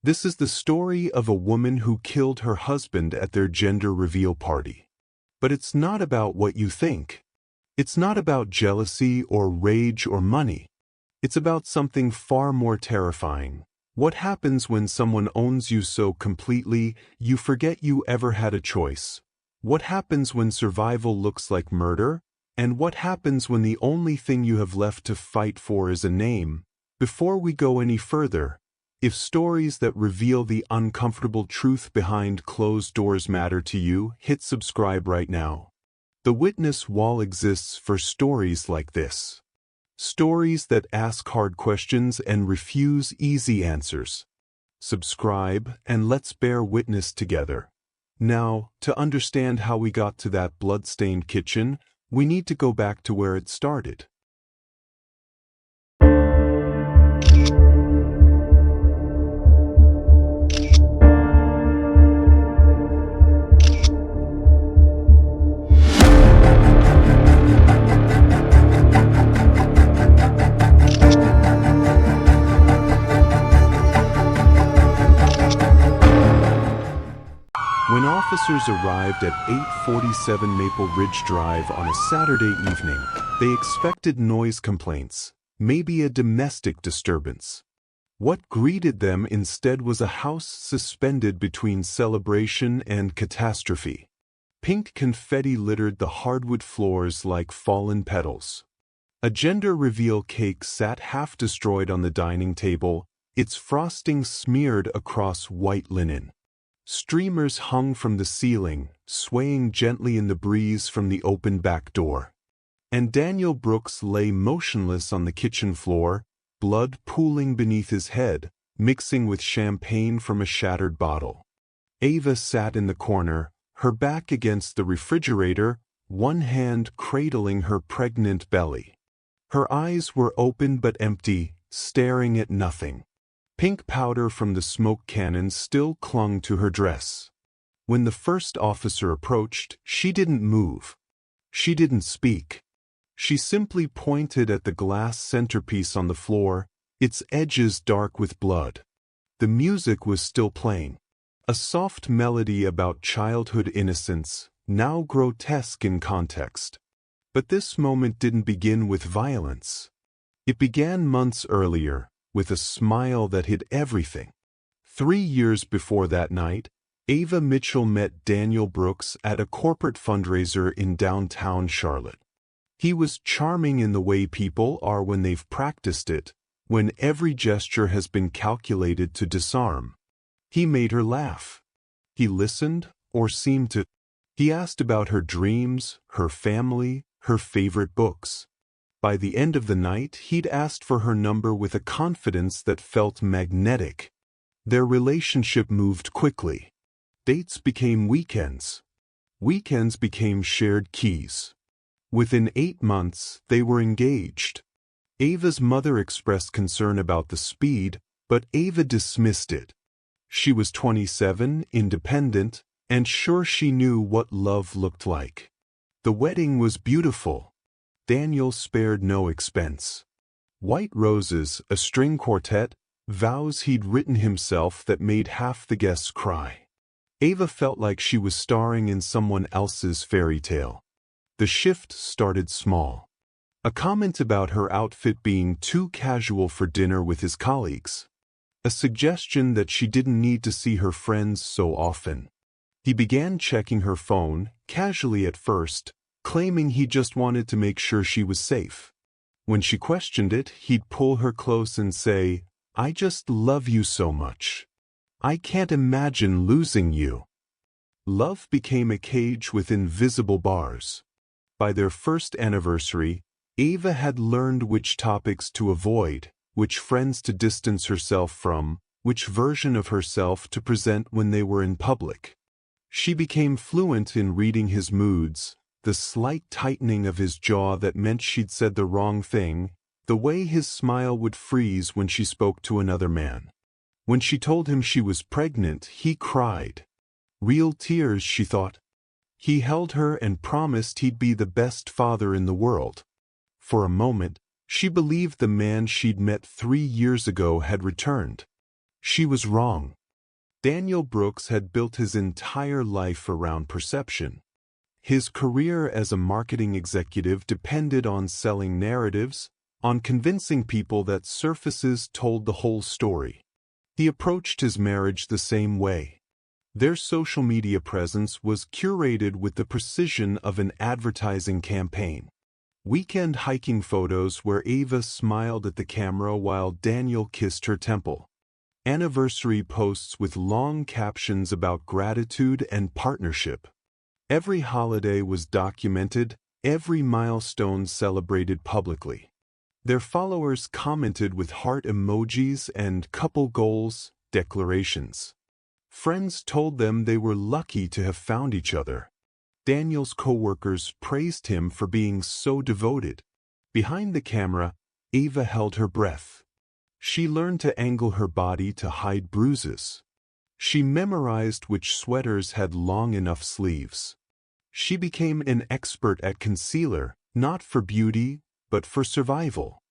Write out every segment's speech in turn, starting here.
This is the story of a woman who killed her husband at their gender reveal party. But it's not about what you think. It's not about jealousy or rage or money. It's about something far more terrifying. What happens when someone owns you so completely, you forget you ever had a choice? What happens when survival looks like murder? And what happens when the only thing you have left to fight for is a name? Before we go any further, if stories that reveal the uncomfortable truth behind closed doors matter to you, hit subscribe right now. The witness wall exists for stories like this. Stories that ask hard questions and refuse easy answers. Subscribe and let's bear witness together. Now, to understand how we got to that blood-stained kitchen, we need to go back to where it started. When officers arrived at 847 Maple Ridge Drive on a Saturday evening, they expected noise complaints, maybe a domestic disturbance. What greeted them instead was a house suspended between celebration and catastrophe. Pink confetti littered the hardwood floors like fallen petals. A gender reveal cake sat half destroyed on the dining table, its frosting smeared across white linen. Streamers hung from the ceiling, swaying gently in the breeze from the open back door. And Daniel Brooks lay motionless on the kitchen floor, blood pooling beneath his head, mixing with champagne from a shattered bottle. Ava sat in the corner, her back against the refrigerator, one hand cradling her pregnant belly. Her eyes were open but empty, staring at nothing. Pink powder from the smoke cannon still clung to her dress. When the first officer approached, she didn't move. She didn't speak. She simply pointed at the glass centerpiece on the floor, its edges dark with blood. The music was still playing. A soft melody about childhood innocence, now grotesque in context. But this moment didn't begin with violence. It began months earlier, with a smile that hid everything. 3 years before that night, Ava Mitchell met Daniel Brooks at a corporate fundraiser in downtown Charlotte. He was charming in the way people are when they've practiced it, when every gesture has been calculated to disarm. He made her laugh. He listened, or seemed to. He asked about her dreams, her family, her favorite books. By the end of the night, he'd asked for her number with a confidence that felt magnetic. Their relationship moved quickly. Dates became weekends. Weekends became shared keys. Within 8 months, they were engaged. Ava's mother expressed concern about the speed, but Ava dismissed it. She was 27, independent, and sure she knew what love looked like. The wedding was beautiful. Daniel spared no expense. White Roses, a string quartet, vows he'd written himself that made half the guests cry. Ava felt like she was starring in someone else's fairy tale. The shift started small. A comment about her outfit being too casual for dinner with his colleagues. A suggestion that she didn't need to see her friends so often. He began checking her phone, casually at first, claiming he just wanted to make sure she was safe. When she questioned it, he'd pull her close and say, "I just love you so much. I can't imagine losing you." Love became a cage with invisible bars. By their first anniversary, Ava had learned which topics to avoid, which friends to distance herself from, which version of herself to present when they were in public. She became fluent in reading his moods, the slight tightening of his jaw that meant she'd said the wrong thing, the way his smile would freeze when she spoke to another man. When she told him she was pregnant, he cried. Real tears, she thought. He held her and promised he'd be the best father in the world. For a moment, she believed the man she'd met 3 years ago had returned. She was wrong. Daniel Brooks had built his entire life around perception. His career as a marketing executive depended on selling narratives, on convincing people that surfaces told the whole story. He approached his marriage the same way. Their social media presence was curated with the precision of an advertising campaign. Weekend hiking photos where Ava smiled at the camera while Daniel kissed her temple. Anniversary posts with long captions about gratitude and partnership. Every holiday was documented, every milestone celebrated publicly. Their followers commented with heart emojis and couple goals declarations. Friends told them they were lucky to have found each other. Daniel's co-workers praised him for being so devoted. Behind the camera, Ava held her breath. She learned to angle her body to hide bruises. She memorized which sweaters had long enough sleeves. She became an expert at concealer, not for beauty, but for survival.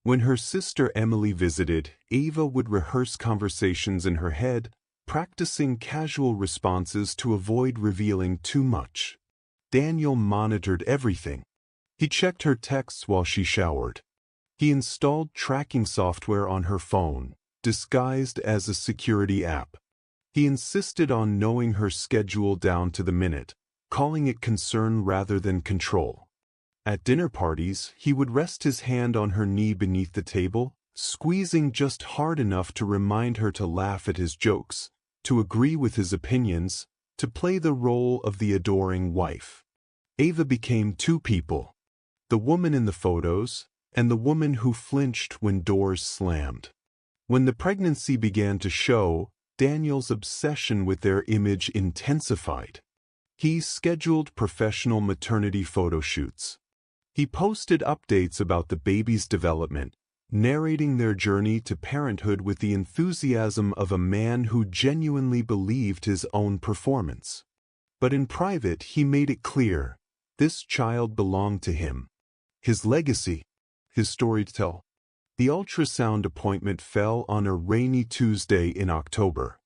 When her sister Emily visited, Ava would rehearse conversations in her head, practicing casual responses to avoid revealing too much. Daniel monitored everything. He checked her texts while she showered. He installed tracking software on her phone, disguised as a security app. He insisted on knowing her schedule down to the minute, calling it concern rather than control. At dinner parties, he would rest his hand on her knee beneath the table, squeezing just hard enough to remind her to laugh at his jokes, to agree with his opinions, to play the role of the adoring wife. Ava became two people, the woman in the photos, and the woman who flinched when doors slammed. When the pregnancy began to show, Daniel's obsession with their image intensified. He scheduled professional maternity photo shoots. He posted updates about the baby's development, narrating their journey to parenthood with the enthusiasm of a man who genuinely believed his own performance. But in private, he made it clear, this child belonged to him. His legacy, his story to tell. The ultrasound appointment fell on a rainy Tuesday in October.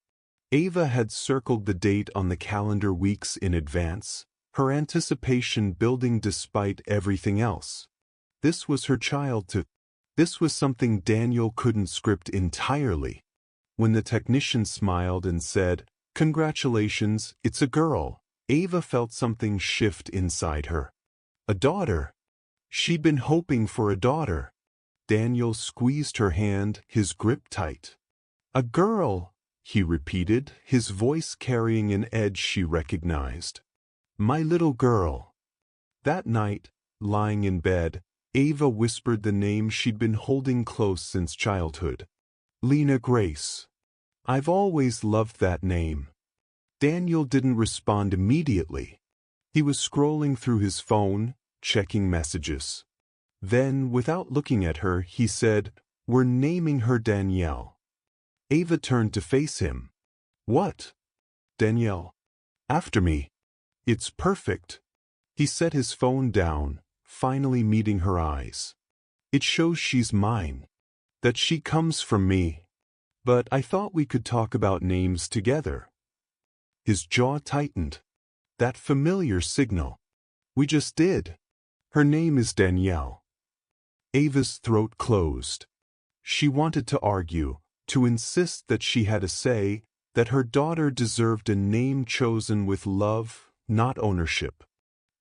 Ava had circled the date on the calendar weeks in advance, her anticipation building despite everything else. This was her child too. This was something Daniel couldn't script entirely. When the technician smiled and said, "Congratulations, it's a girl," Ava felt something shift inside her. A daughter. She'd been hoping for a daughter. Daniel squeezed her hand, his grip tight. "A girl," he repeated, his voice carrying an edge she recognized. "My little girl." That night, lying in bed, Ava whispered the name she'd been holding close since childhood. Lena Grace. "I've always loved that name." Daniel didn't respond immediately. He was scrolling through his phone, checking messages. Then, without looking at her, he said, "We're naming her Danielle." Ava turned to face him. "What?" "Danielle. After me. It's perfect." He set his phone down, finally meeting her eyes. "It shows she's mine. That she comes from me. But I thought we could talk about names together." His jaw tightened. That familiar signal. "We just did. Her name is Danielle." Ava's throat closed. She wanted to argue, to insist that she had a say, that her daughter deserved a name chosen with love, not ownership.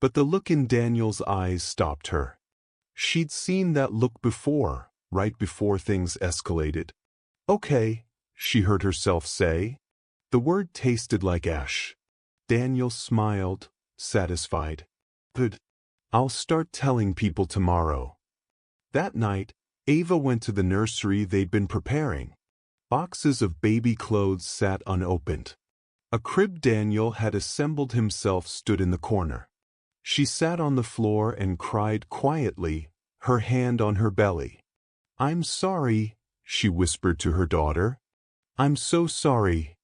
But the look in Daniel's eyes stopped her. She'd seen that look before, right before things escalated. "Okay," she heard herself say. The word tasted like ash. Daniel smiled, satisfied. "Good. I'll start telling people tomorrow." That night, Ava went to the nursery they'd been preparing. Boxes of baby clothes sat unopened. A crib Daniel had assembled himself stood in the corner. She sat on the floor and cried quietly, her hand on her belly. "I'm sorry," she whispered to her daughter. "I'm so sorry."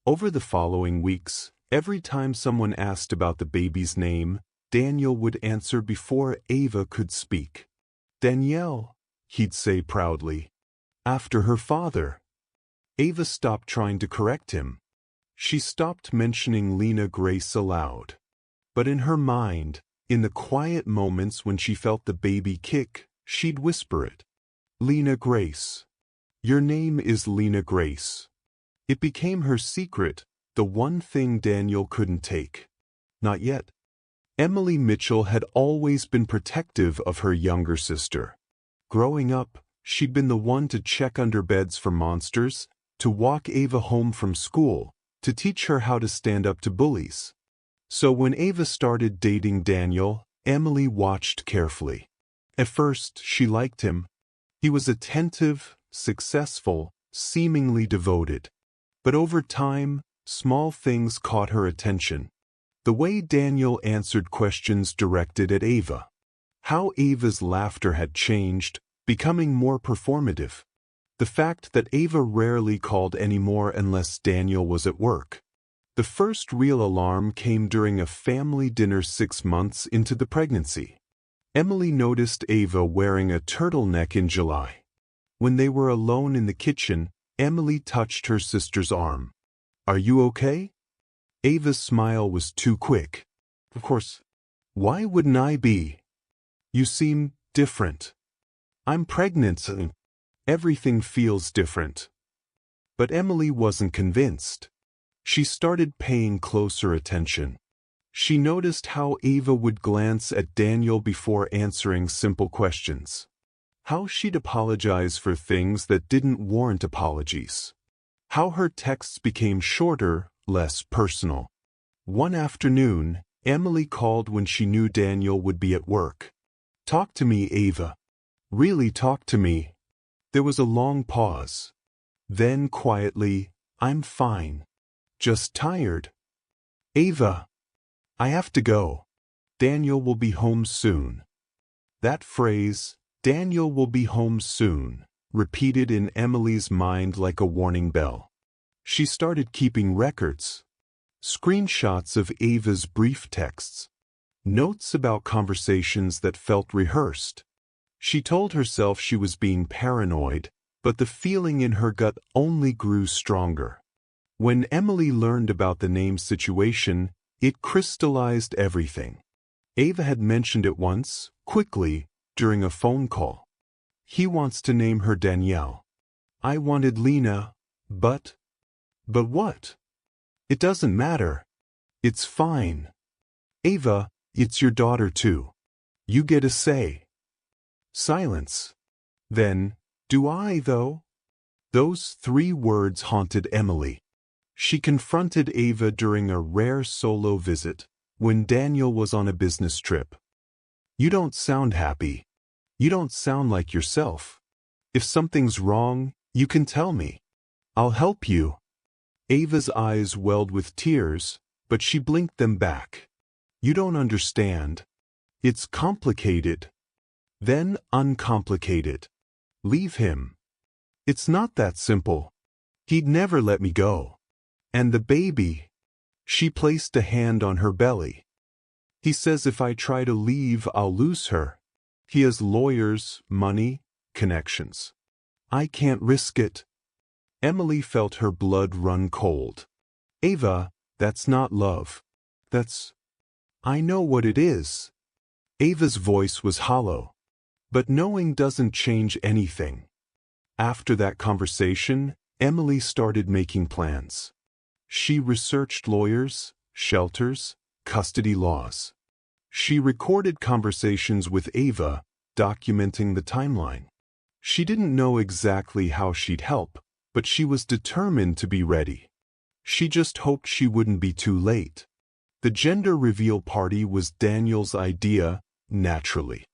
Over the following weeks, every time someone asked about the baby's name, Daniel would answer before Ava could speak. "Danielle," he'd say proudly. "After her father." Ava stopped trying to correct him. She stopped mentioning Lena Grace aloud. But in her mind, in the quiet moments when she felt the baby kick, she'd whisper it. Lena Grace. Your name is Lena Grace. It became her secret, the one thing Daniel couldn't take. Not yet. Emily Mitchell had always been protective of her younger sister. Growing up, she'd been the one to check under beds for monsters, to walk Ava home from school, to teach her how to stand up to bullies. So when Ava started dating Daniel, Emily watched carefully. At first, she liked him. He was attentive, successful, seemingly devoted. But over time, small things caught her attention. The way Daniel answered questions directed at Ava. How Ava's laughter had changed, becoming more performative. The fact that Ava rarely called anymore unless Daniel was at work. The first real alarm came during a family dinner 6 months into the pregnancy. Emily noticed Ava wearing a turtleneck in July. When they were alone in the kitchen, Emily touched her sister's arm. Are you okay? Ava's smile was too quick. Of course. Why wouldn't I be? You seem different. I'm pregnant and everything feels different. But Emily wasn't convinced. She started paying closer attention. She noticed how Ava would glance at Daniel before answering simple questions. How she'd apologize for things that didn't warrant apologies. How her texts became shorter, less personal. One afternoon, Emily called when she knew Daniel would be at work. Talk to me, Ava. Really talk to me. There was a long pause. Then quietly, I'm fine. Just tired. Ava. I have to go. Daniel will be home soon. That phrase, Daniel will be home soon, repeated in Emily's mind like a warning bell. She started keeping records. Screenshots of Ava's brief texts. Notes about conversations that felt rehearsed. She told herself she was being paranoid, but the feeling in her gut only grew stronger. When Emily learned about the name situation, it crystallized everything. Ava had mentioned it once, quickly, during a phone call. He wants to name her Danielle. I wanted Lena, but what? It doesn't matter. It's fine. Ava, it's your daughter too. You get a say. Silence. Then, do I though? Those 3 words haunted Emily. She confronted Ava during a rare solo visit, when Daniel was on a business trip. You don't sound happy. You don't sound like yourself. If something's wrong, you can tell me. I'll help you. Ava's eyes welled with tears, but she blinked them back. You don't understand. It's complicated. Then uncomplicated. Leave him. It's not that simple. He'd never let me go. And the baby. She placed a hand on her belly. He says if I try to leave, I'll lose her. He has lawyers, money, connections. I can't risk it. Emily felt her blood run cold. Ava, that's not love. I know what it is. Ava's voice was hollow. But knowing doesn't change anything. After that conversation, Emily started making plans. She researched lawyers, shelters, custody laws. She recorded conversations with Ava, documenting the timeline. She didn't know exactly how she'd help, but she was determined to be ready. She just hoped she wouldn't be too late. The gender reveal party was Daniel's idea, naturally.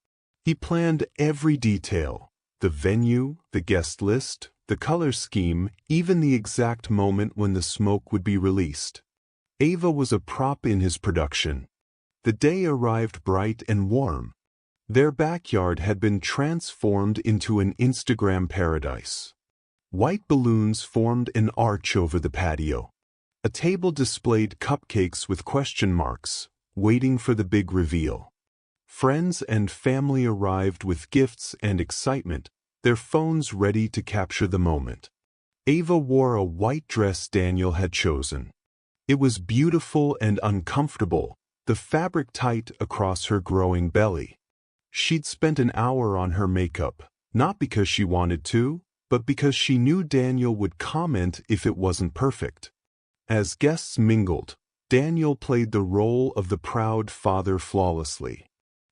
He planned every detail, the venue, the guest list, the color scheme, even the exact moment when the smoke would be released. Ava was a prop in his production. The day arrived bright and warm. Their backyard had been transformed into an Instagram paradise. White balloons formed an arch over the patio. A table displayed cupcakes with question marks, waiting for the big reveal. Friends and family arrived with gifts and excitement, their phones ready to capture the moment. Ava wore a white dress Daniel had chosen. It was beautiful and uncomfortable, the fabric tight across her growing belly. She'd spent an hour on her makeup, not because she wanted to, but because she knew Daniel would comment if it wasn't perfect. As guests mingled, Daniel played the role of the proud father flawlessly.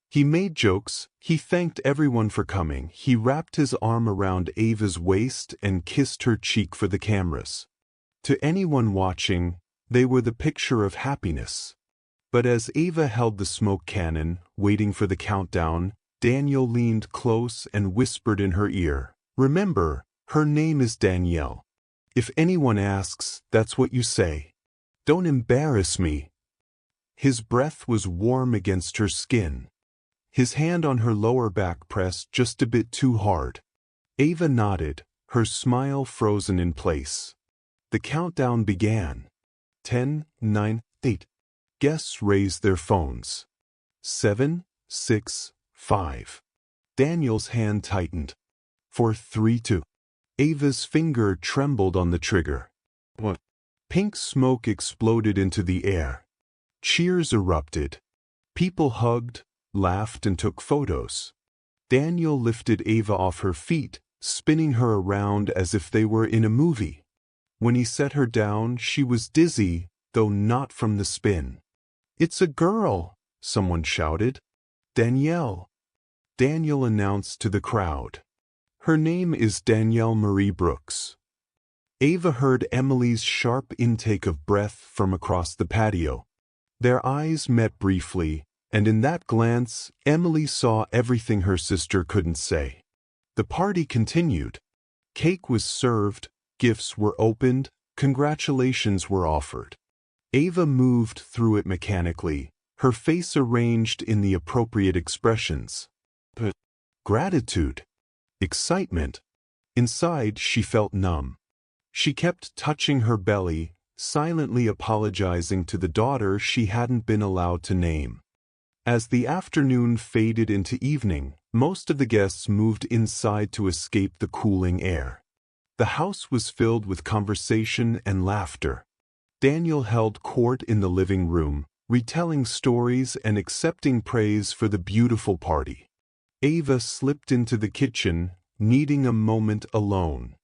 He made jokes, he thanked everyone for coming, he wrapped his arm around Ava's waist and kissed her cheek for the cameras. To anyone watching, they were the picture of happiness. But as Ava held the smoke cannon, waiting for the countdown, Daniel leaned close and whispered in her ear, "Remember, her name is Danielle. If anyone asks, that's what you say. Don't embarrass me." His breath was warm against her skin. His hand on her lower back pressed just a bit too hard. Ava nodded, her smile frozen in place. The countdown began. 10, 9, 8. Guests raised their phones. 7, 6, 5. Daniel's hand tightened. 4, 3, 2. Ava's finger trembled on the trigger. What? Pink smoke exploded into the air. Cheers erupted. People hugged, laughed, and took photos. Daniel lifted Ava off her feet, spinning her around as if they were in a movie. When he set her down, she was dizzy, though not from the spin. "It's a girl," someone shouted. "Danielle," Daniel announced to the crowd. "Her name is Danielle Marie Brooks." Ava heard Emily's sharp intake of breath from across the patio. Their eyes met briefly, and in that glance, Emily saw everything her sister couldn't say. The party continued. Cake was served, gifts were opened, congratulations were offered. Ava moved through it mechanically, her face arranged in the appropriate expressions. But gratitude, excitement. Inside, she felt numb. She kept touching her belly, silently apologizing to the daughter she hadn't been allowed to name. As the afternoon faded into evening, most of the guests moved inside to escape the cooling air. The house was filled with conversation and laughter. Daniel held court in the living room, retelling stories and accepting praise for the beautiful party. Ava slipped into the kitchen, needing a moment alone.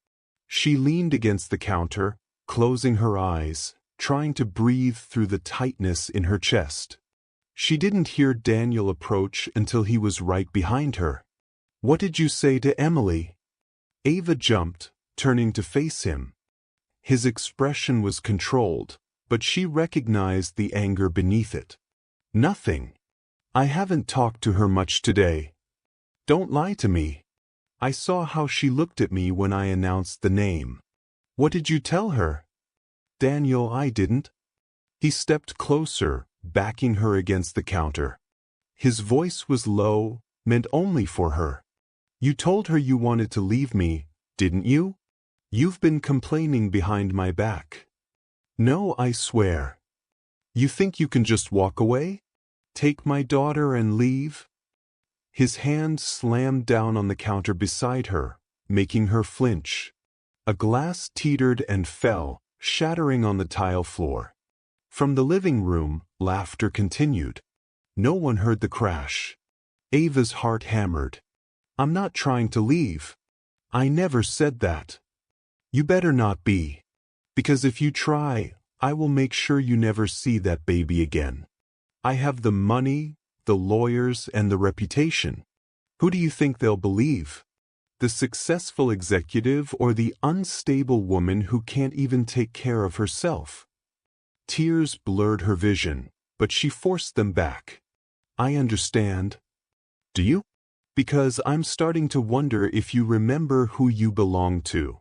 She leaned against the counter, closing her eyes, trying to breathe through the tightness in her chest. She didn't hear Daniel approach until he was right behind her. "What did you say to Emily?" Ava jumped, turning to face him. His expression was controlled, but she recognized the anger beneath it. "Nothing. I haven't talked to her much today." "Don't lie to me. I saw how she looked at me when I announced the name." "What did you tell her?" "Daniel, I didn't." He stepped closer, backing her against the counter. His voice was low, meant only for her. "You told her you wanted to leave me, didn't you? You've been complaining behind my back." "No, I swear." "You think you can just walk away? Take my daughter and leave?" His hand slammed down on the counter beside her, making her flinch. A glass teetered and fell, shattering on the tile floor. From the living room, laughter continued. No one heard the crash. Ava's heart hammered. "I'm not trying to leave. I never said that. You better not be. Because if you try, I will make sure you never see that baby again. I have the money, the lawyers, and the reputation. Who do you think they'll believe? The successful executive or the unstable woman who can't even take care of herself?" Tears blurred her vision, but she forced them back. "I understand." "Do you?" "Because I'm starting to wonder if you remember who you belong to."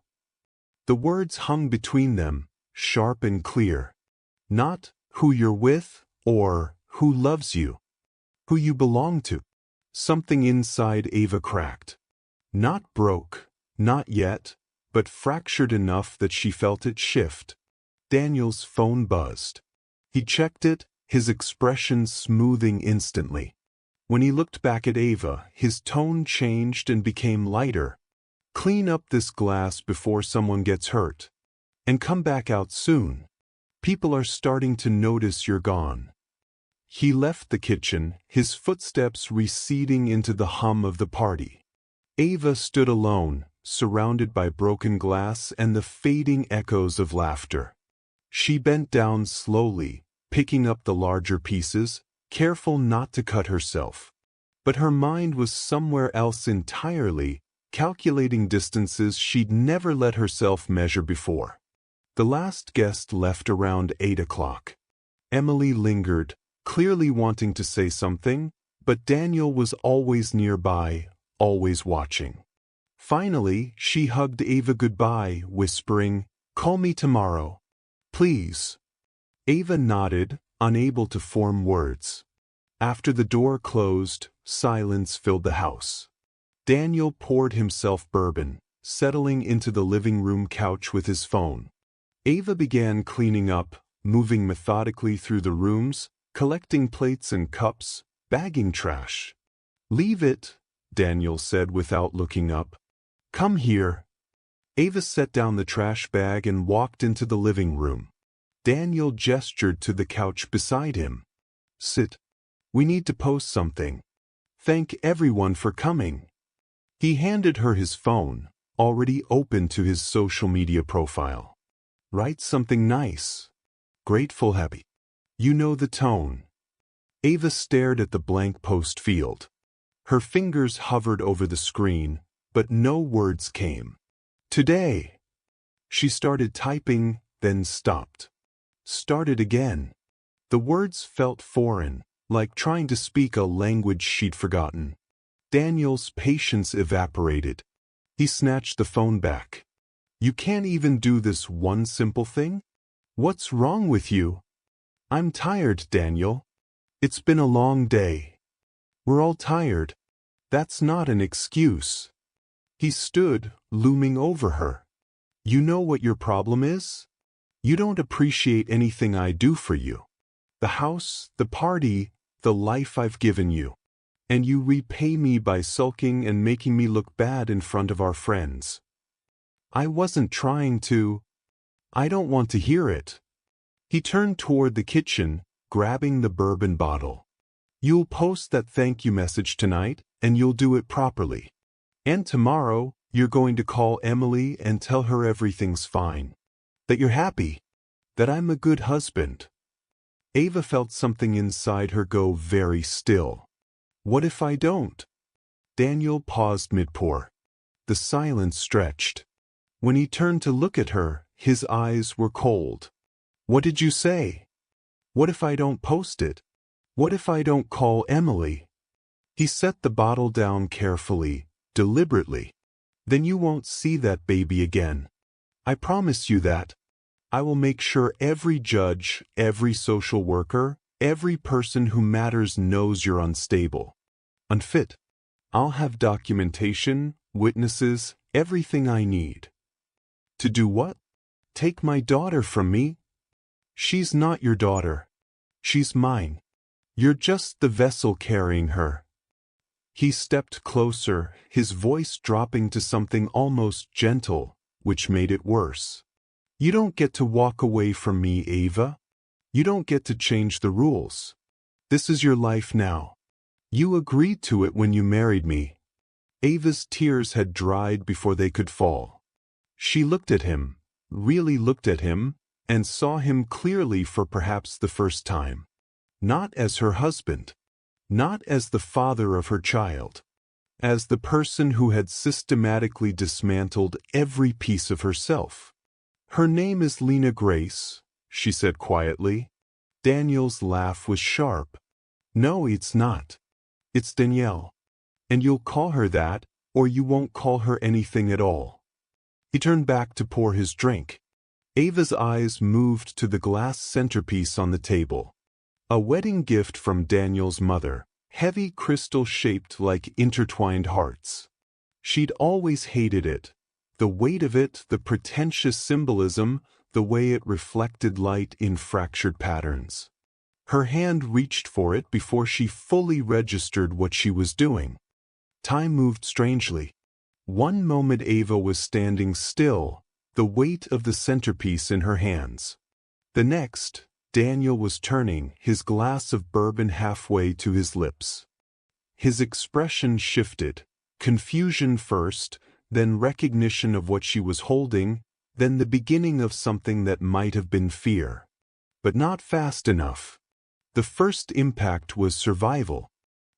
The words hung between them, sharp and clear. Not who you're with or who loves you. Who you belong to. Something inside Ava cracked. Not broke, not yet, but fractured enough that she felt it shift. Daniel's phone buzzed. He checked it, his expression smoothing instantly. When he looked back at Ava, his tone changed and became lighter. Clean up this glass before someone gets hurt. And come back out soon. People are starting to notice you're gone. He left the kitchen, his footsteps receding into the hum of the party. Ava stood alone, surrounded by broken glass and the fading echoes of laughter. She bent down slowly, picking up the larger pieces, careful not to cut herself. But her mind was somewhere else entirely, calculating distances she'd never let herself measure before. The last guest left around 8 o'clock. Emily lingered, clearly wanting to say something, but Daniel was always nearby, always watching. Finally, she hugged Ava goodbye, whispering, "Call me tomorrow. Please." Ava nodded, unable to form words. After the door closed, silence filled the house. Daniel poured himself bourbon, settling into the living room couch with his phone. Ava began cleaning up, moving methodically through the rooms, collecting plates and cups, bagging trash. "Leave it," Daniel said without looking up. "Come here." Ava set down the trash bag and walked into the living room. Daniel gestured to the couch beside him. "Sit. We need to post something. Thank everyone for coming." He handed her his phone, already open to his social media profile. "Write something nice. Grateful, happy. You know the tone." Ava stared at the blank post field. Her fingers hovered over the screen, but no words came. "Today." She started typing, then stopped. Started again. The words felt foreign, like trying to speak a language she'd forgotten. Daniel's patience evaporated. He snatched the phone back. "You can't even do this one simple thing? What's wrong with you?" "I'm tired, Daniel. It's been a long day." "We're all tired. That's not an excuse." He stood, looming over her. "You know what your problem is? You don't appreciate anything I do for you. The house, the party, the life I've given you. And you repay me by sulking and making me look bad in front of our friends." "I wasn't trying to." "I don't want to hear it." He turned toward the kitchen, grabbing the bourbon bottle. "You'll post that thank you message tonight, and you'll do it properly. And tomorrow, you're going to call Emily and tell her everything's fine. That you're happy. That I'm a good husband." Ava felt something inside her go very still. "What if I don't?" Daniel paused mid-pour. The silence stretched. When he turned to look at her, his eyes were cold. "What did you say? What if I don't post it? What if I don't call Emily?" He set the bottle down carefully, deliberately. "Then you won't see that baby again. I promise you that. I will make sure every judge, every social worker, every person who matters knows you're unstable. Unfit. I'll have documentation, witnesses, everything I need." "To do what? Take my daughter from me?" "She's not your daughter. She's mine. You're just the vessel carrying her." He stepped closer, his voice dropping to something almost gentle, which made it worse. "You don't get to walk away from me, Ava. You don't get to change the rules. This is your life now. You agreed to it when you married me." Ava's tears had dried before they could fall. She looked at him, really looked at him, and saw him clearly for perhaps the first time. Not as her husband. Not as the father of her child. As the person who had systematically dismantled every piece of herself. "Her name is Lena Grace," she said quietly. Daniel's laugh was sharp. "No, it's not. It's Danielle. And you'll call her that, or you won't call her anything at all." He turned back to pour his drink. Ava's eyes moved to the glass centerpiece on the table. A wedding gift from Daniel's mother, heavy crystal shaped like intertwined hearts. She'd always hated it. The weight of it, the pretentious symbolism, the way it reflected light in fractured patterns. Her hand reached for it before she fully registered what she was doing. Time moved strangely. One moment Ava was standing still, the weight of the centerpiece in her hands. The next, Daniel was turning, his glass of bourbon halfway to his lips. His expression shifted, confusion first, then recognition of what she was holding, then the beginning of something that might have been fear. But not fast enough. The first impact was survival.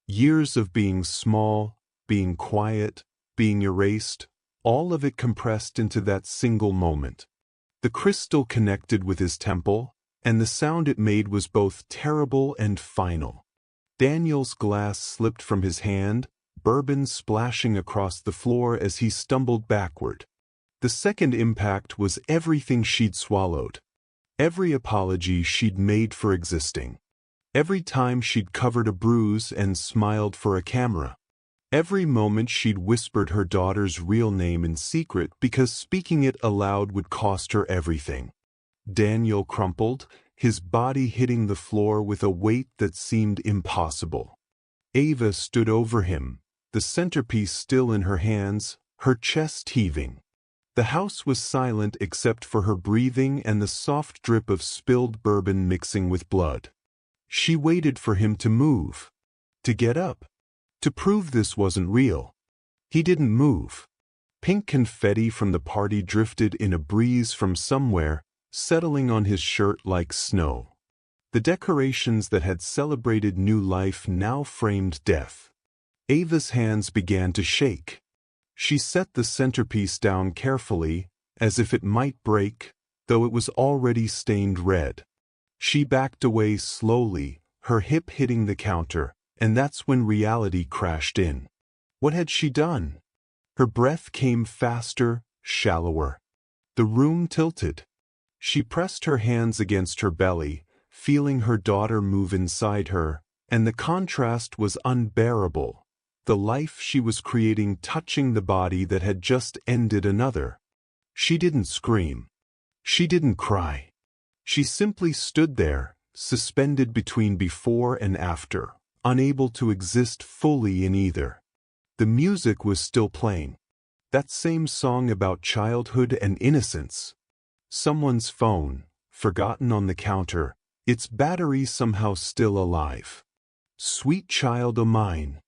Years of being small, being quiet, being erased, all of it compressed into that single moment. The crystal connected with his temple, and the sound it made was both terrible and final. Daniel's glass slipped from his hand, bourbon splashing across the floor as he stumbled backward. The second impact was everything she'd swallowed. Every apology she'd made for existing. Every time she'd covered a bruise and smiled for a camera. Every moment she'd whispered her daughter's real name in secret because speaking it aloud would cost her everything. Daniel crumpled, his body hitting the floor with a weight that seemed impossible. Ava stood over him, the centerpiece still in her hands, her chest heaving. The house was silent except for her breathing and the soft drip of spilled bourbon mixing with blood. She waited for him to move, to get up, to prove this wasn't real. He didn't move. Pink confetti from the party drifted in a breeze from somewhere, settling on his shirt like snow. The decorations that had celebrated new life now framed death. Ava's hands began to shake. She set the centerpiece down carefully, as if it might break, though it was already stained red. She backed away slowly, her hip hitting the counter, and that's when reality crashed in. What had she done? Her breath came faster, shallower. The room tilted. She pressed her hands against her belly, feeling her daughter move inside her, and the contrast was unbearable. The life she was creating touching the body that had just ended another. She didn't scream. She didn't cry. She simply stood there, suspended between before and after, unable to exist fully in either. The music was still playing. That same song about childhood and innocence. Someone's phone, forgotten on the counter, its battery somehow still alive. Sweet child o' mine.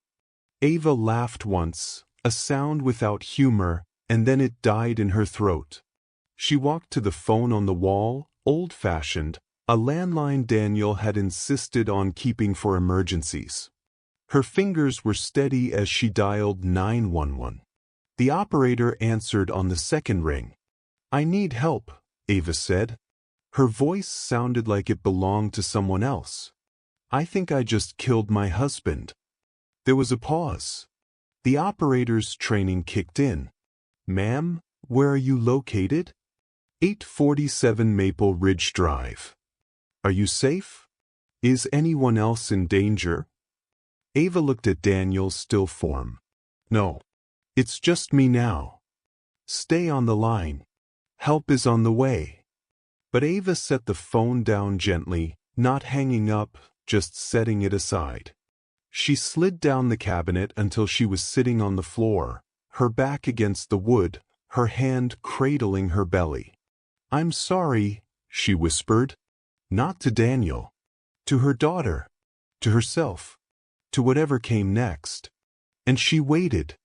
Ava laughed once, a sound without humor, and then it died in her throat. She walked to the phone on the wall, old-fashioned, a landline Daniel had insisted on keeping for emergencies. Her fingers were steady as she dialed 911. The operator answered on the second ring. "I need help," Ava said. Her voice sounded like it belonged to someone else. "I think I just killed my husband." There was a pause. The operator's training kicked in. "Ma'am, where are you located?" 847 Maple Ridge Drive. "Are you safe? Is anyone else in danger?" Ava looked at Daniel's still form. "No. It's just me now. Stay on the line. Help is on the way." But Ava set the phone down gently, not hanging up, just setting it aside. She slid down the cabinet until she was sitting on the floor, her back against the wood, her hand cradling her belly. "I'm sorry," she whispered. Not to Daniel. To her daughter. To herself. To whatever came next. And she waited.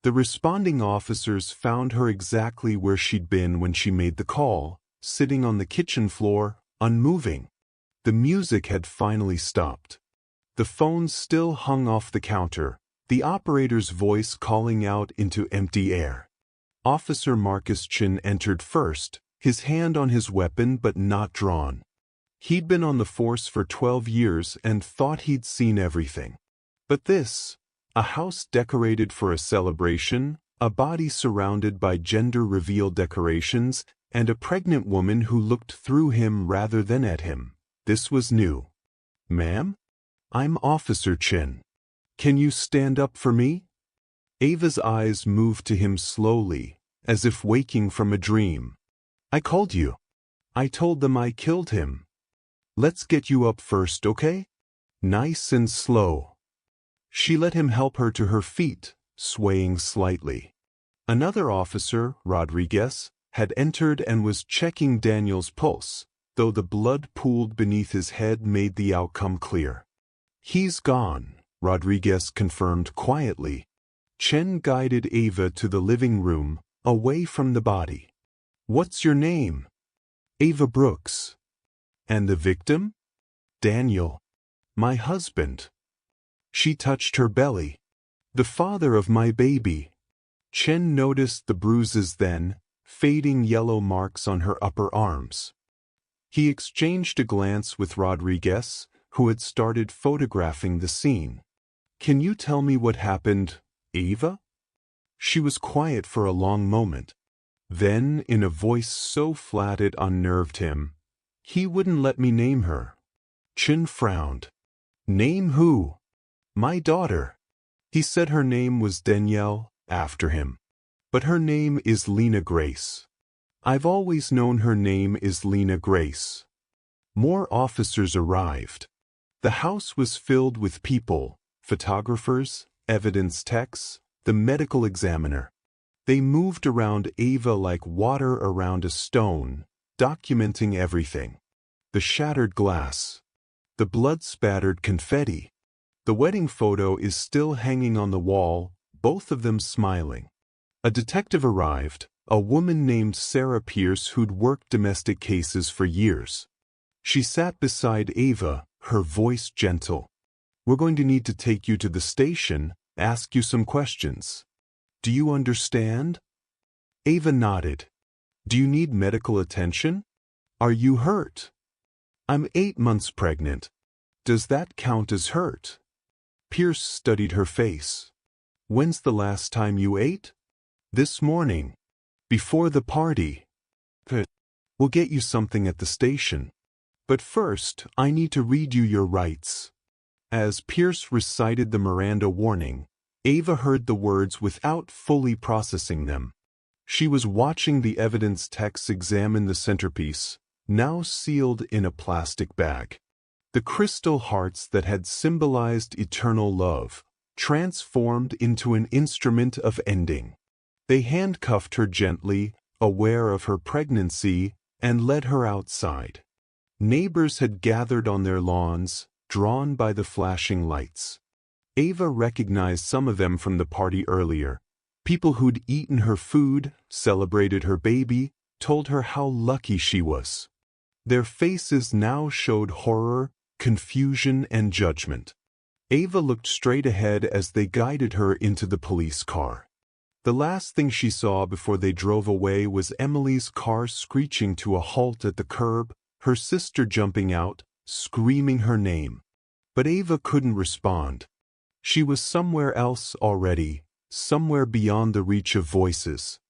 The responding officers found her exactly where she'd been when she made the call, sitting on the kitchen floor, unmoving. The music had finally stopped. The phone still hung off the counter, the operator's voice calling out into empty air. Officer Marcus Chin entered first, his hand on his weapon but not drawn. He'd been on the force for 12 years and thought he'd seen everything. But this, a house decorated for a celebration, a body surrounded by gender reveal decorations, and a pregnant woman who looked through him rather than at him. This was new. "Ma'am? I'm Officer Chin. Can you stand up for me?" Ava's eyes moved to him slowly, as if waking from a dream. "I called you. I told them I killed him. Let's get you up first, okay? Nice and slow." She let him help her to her feet, swaying slightly. Another officer, Rodriguez, had entered and was checking Daniel's pulse, though the blood pooled beneath his head made the outcome clear. "He's gone," Rodriguez confirmed quietly. Chen guided Ava to the living room, away from the body. "What's your name?" "Ava Brooks." "And the victim?" "Daniel. My husband." She touched her belly. "The father of my baby." Chen noticed the bruises then, fading yellow marks on her upper arms. He exchanged a glance with Rodriguez, who had started photographing the scene. "Can you tell me what happened, Ava?" She was quiet for a long moment. Then, in a voice so flat it unnerved him, "He wouldn't let me name her." Chen frowned. "Name who?" "My daughter." He said her name was Danielle, after him. "But her name is Lena Grace." "I've always known her name is Lena Grace." More officers arrived. The house was filled with people, photographers, evidence techs, the medical examiner. They moved around Ava like water around a stone, documenting everything. The shattered glass. The blood-spattered confetti. The wedding photo is still hanging on the wall, both of them smiling. A detective arrived, a woman named Sarah Pierce who'd worked domestic cases for years. She sat beside Ava, her voice gentle. "We're going to need to take you to the station, ask you some questions. Do you understand?" Ava nodded. "Do you need medical attention? Are you hurt?" "I'm 8 months pregnant." "Does that count as hurt?" Pierce studied her face. "When's the last time you ate?" "This morning. Before the party." "Good. We'll get you something at the station. But first, I need to read you your rights." As Pierce recited the Miranda warning, Ava heard the words without fully processing them. She was watching the evidence techs examine the centerpiece, now sealed in a plastic bag. The crystal hearts that had symbolized eternal love, transformed into an instrument of ending. They handcuffed her gently, aware of her pregnancy, and led her outside. Neighbors had gathered on their lawns, drawn by the flashing lights. Ava recognized some of them from the party earlier. People who'd eaten her food, celebrated her baby, told her how lucky she was. Their faces now showed horror, confusion, and judgment. Ava looked straight ahead as they guided her into the police car. The last thing she saw before they drove away was Emily's car screeching to a halt at the curb, her sister jumping out, screaming her name. But Ava couldn't respond. She was somewhere else already, somewhere beyond the reach of voices.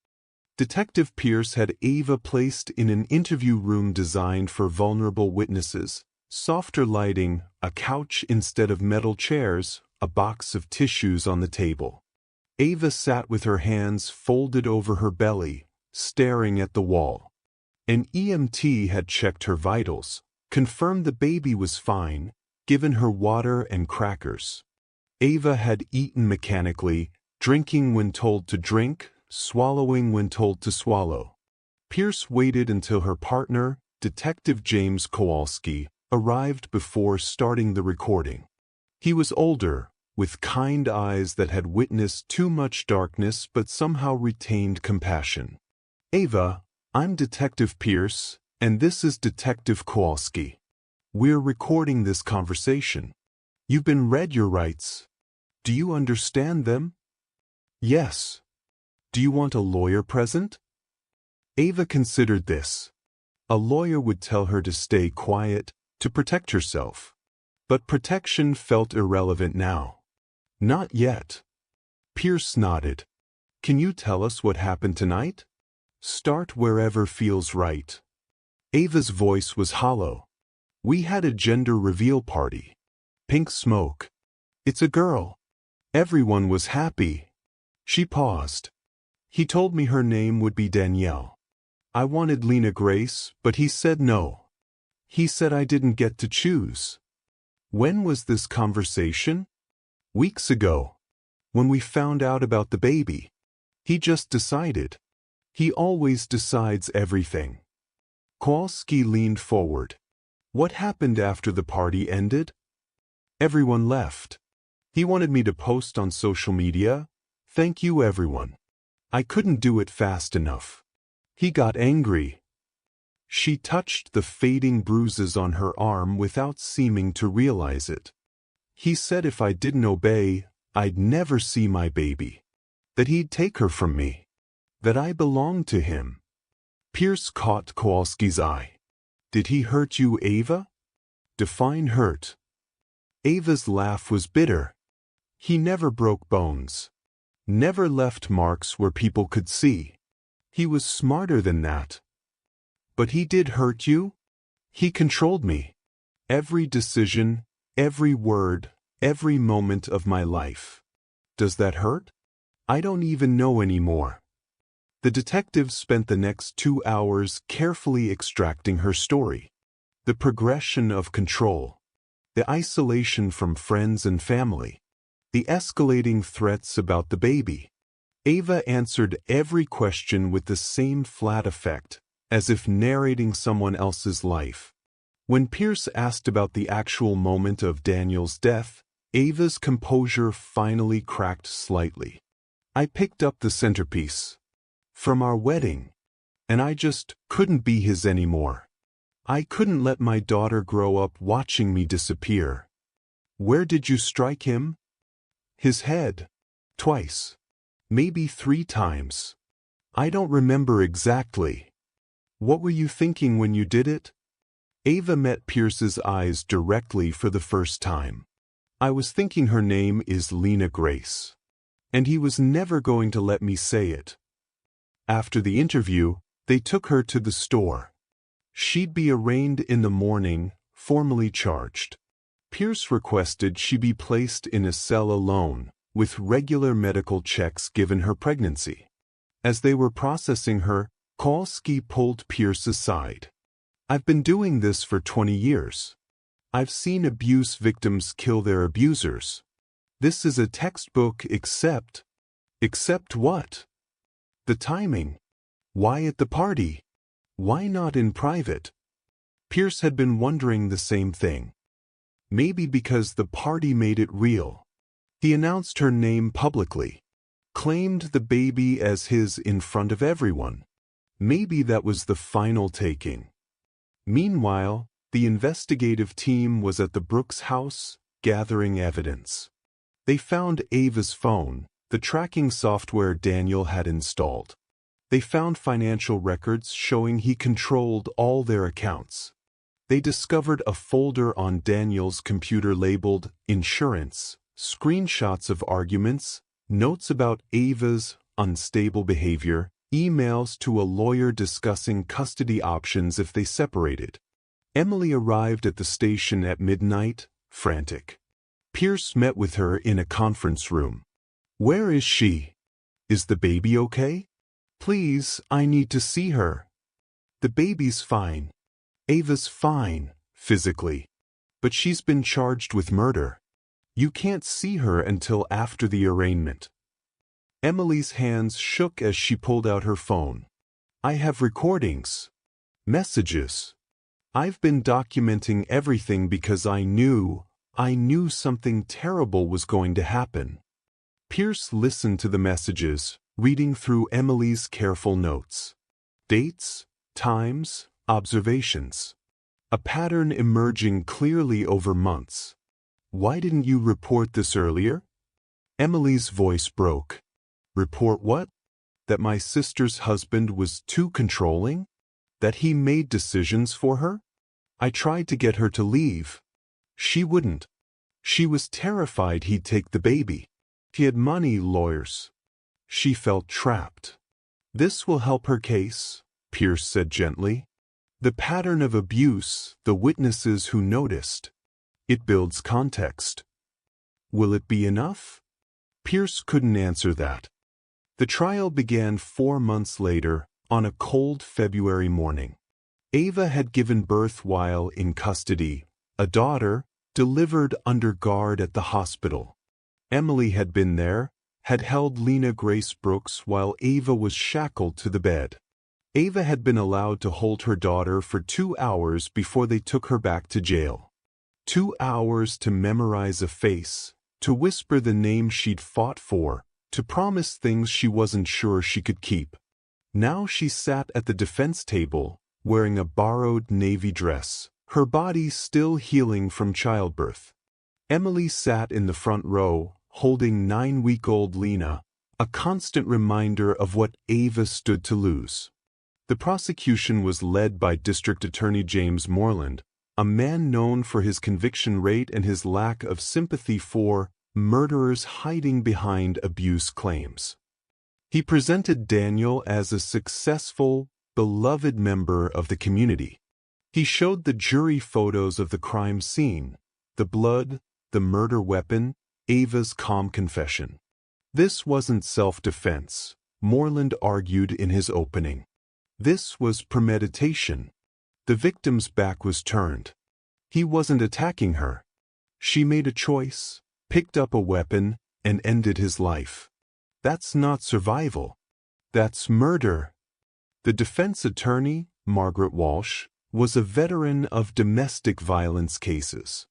Detective Pierce had Ava placed in an interview room designed for vulnerable witnesses. Softer lighting, a couch instead of metal chairs, a box of tissues on the table. Ava sat with her hands folded over her belly, staring at the wall. An EMT had checked her vitals, confirmed the baby was fine, given her water and crackers. Ava had eaten mechanically, drinking when told to drink, swallowing when told to swallow. Pierce waited until her partner, Detective James Kowalski, arrived before starting the recording. He was older, with kind eyes that had witnessed too much darkness but somehow retained compassion. "Ava, I'm Detective Pierce, and this is Detective Kowalski. We're recording this conversation. You've been read your rights. Do you understand them?" "Yes." "Do you want a lawyer present?" Ava considered this. A lawyer would tell her to stay quiet, to protect herself. But protection felt irrelevant now. "Not yet." Pierce nodded. "Can you tell us what happened tonight? Start wherever feels right." Ava's voice was hollow. "We had a gender reveal party. Pink smoke. It's a girl. Everyone was happy." She paused. "He told me her name would be Danielle. I wanted Lena Grace, but he said no. He said I didn't get to choose." "When was this conversation?" "Weeks ago. When we found out about the baby." He just decided. He always decides everything. Kowalski leaned forward. What happened after the party ended? Everyone left. He wanted me to post on social media. Thank you, everyone. I couldn't do it fast enough. He got angry. She touched the fading bruises on her arm without seeming to realize it. He said if I didn't obey, I'd never see my baby. That he'd take her from me. That I belonged to him. Pierce caught Kowalski's eye. Did he hurt you, Ava? Define hurt. Ava's laugh was bitter. He never broke bones. Never left marks where people could see. He was smarter than that. But he did hurt you? He controlled me. Every decision, every word, every moment of my life. Does that hurt? I don't even know anymore. The detective spent the next 2 hours carefully extracting her story. The progression of control. The isolation from friends and family. The escalating threats about the baby. Ava answered every question with the same flat effect, as if narrating someone else's life. When Pierce asked about the actual moment of Daniel's death, Ava's composure finally cracked slightly. I picked up the centerpiece. From our wedding. And I just couldn't be his anymore. I couldn't let my daughter grow up watching me disappear. Where did you strike him? His head. Twice. Maybe 3 times. I don't remember exactly. What were you thinking when you did it? Ava met Pierce's eyes directly for the first time. I was thinking her name is Lena Grace. And he was never going to let me say it. After the interview, they took her to the store. She'd be arraigned in the morning, formally charged. Pierce requested she be placed in a cell alone, with regular medical checks given her pregnancy. As they were processing her, Kowalski pulled Pierce aside. I've been doing this for 20 years. I've seen abuse victims kill their abusers. This is a textbook except... Except what? The timing. Why at the party? Why not in private? Pierce had been wondering the same thing. Maybe because the party made it real. He announced her name publicly. Claimed the baby as his in front of everyone. Maybe that was the final taking. Meanwhile, the investigative team was at the Brooks house, gathering evidence. They found Ava's phone, the tracking software Daniel had installed. They found financial records showing he controlled all their accounts. They discovered a folder on Daniel's computer labeled Insurance, screenshots of arguments, notes about Ava's unstable behavior, emails to a lawyer discussing custody options if they separated. Emily arrived at the station at midnight, frantic. Pierce met with her in a conference room. Where is she? Is the baby okay? Please, I need to see her. The baby's fine. Ava's fine, physically. But she's been charged with murder. You can't see her until after the arraignment. Emily's hands shook as she pulled out her phone. I have recordings. Messages. I've been documenting everything because I knew something terrible was going to happen. Pierce listened to the messages, reading through Emily's careful notes. Dates, times, observations. A pattern emerging clearly over months. Why didn't you report this earlier? Emily's voice broke. Report what? That my sister's husband was too controlling? That he made decisions for her? I tried to get her to leave. She wouldn't. She was terrified he'd take the baby. She had money, lawyers. She felt trapped. This will help her case, Pierce said gently. The pattern of abuse, the witnesses who noticed. It builds context. Will it be enough? Pierce couldn't answer that. The trial began 4 months later, on a cold February morning. Ava had given birth while in custody, a daughter, delivered under guard at the hospital. Emily had been there, had held Lena Grace Brooks while Ava was shackled to the bed. Ava had been allowed to hold her daughter for 2 hours before they took her back to jail. 2 hours to memorize a face, to whisper the name she'd fought for, to promise things she wasn't sure she could keep. Now she sat at the defense table, wearing a borrowed navy dress, her body still healing from childbirth. Emily sat in the front row, holding 9-week-old Lena, a constant reminder of what Ava stood to lose. The prosecution was led by District Attorney James Moreland, a man known for his conviction rate and his lack of sympathy for murderers hiding behind abuse claims. He presented Daniel as a successful, beloved member of the community. He showed the jury photos of the crime scene, the blood, the murder weapon, Ava's calm confession. This wasn't self-defense, Moreland argued in his opening. This was premeditation. The victim's back was turned. He wasn't attacking her. She made a choice, picked up a weapon, and ended his life. That's not survival. That's murder. The defense attorney, Margaret Walsh, was a veteran of domestic violence cases.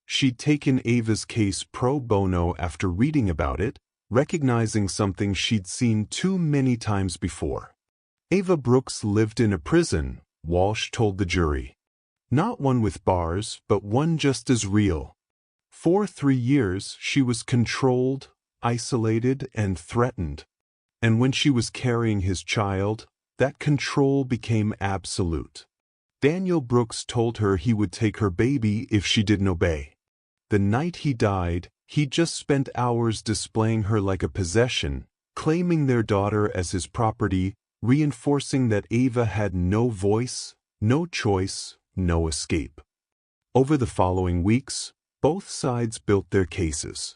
She'd taken Ava's case pro bono after reading about it, recognizing something she'd seen too many times before. Ava Brooks lived in a prison, Walsh told the jury. Not one with bars, but one just as real. For 3 years, she was controlled, isolated, and threatened. And when she was carrying his child, that control became absolute. Daniel Brooks told her he would take her baby if she didn't obey. The night he died, he'd just spent hours displaying her like a possession, claiming their daughter as his property, reinforcing that Ava had no voice, no choice, no escape. Over the following weeks, both sides built their cases.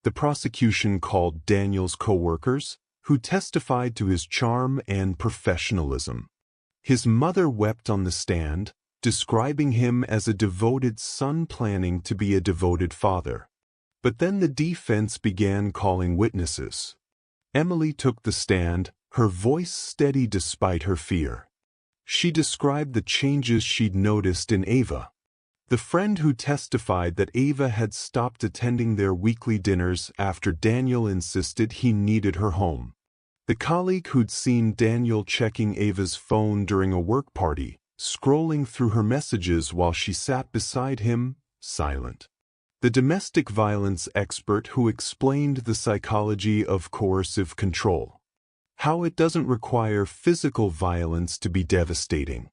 The prosecution called Daniel's co-workers, who testified to his charm and professionalism. His mother wept on the stand, describing him as a devoted son planning to be a devoted father. But then the defense began calling witnesses. Emily took the stand, her voice steady despite her fear. She described the changes she'd noticed in Ava. The friend who testified that Ava had stopped attending their weekly dinners after Daniel insisted he needed her home. The colleague who'd seen Daniel checking Ava's phone during a work party, scrolling through her messages while she sat beside him, silent. The domestic violence expert who explained the psychology of coercive control. How it doesn't require physical violence to be devastating.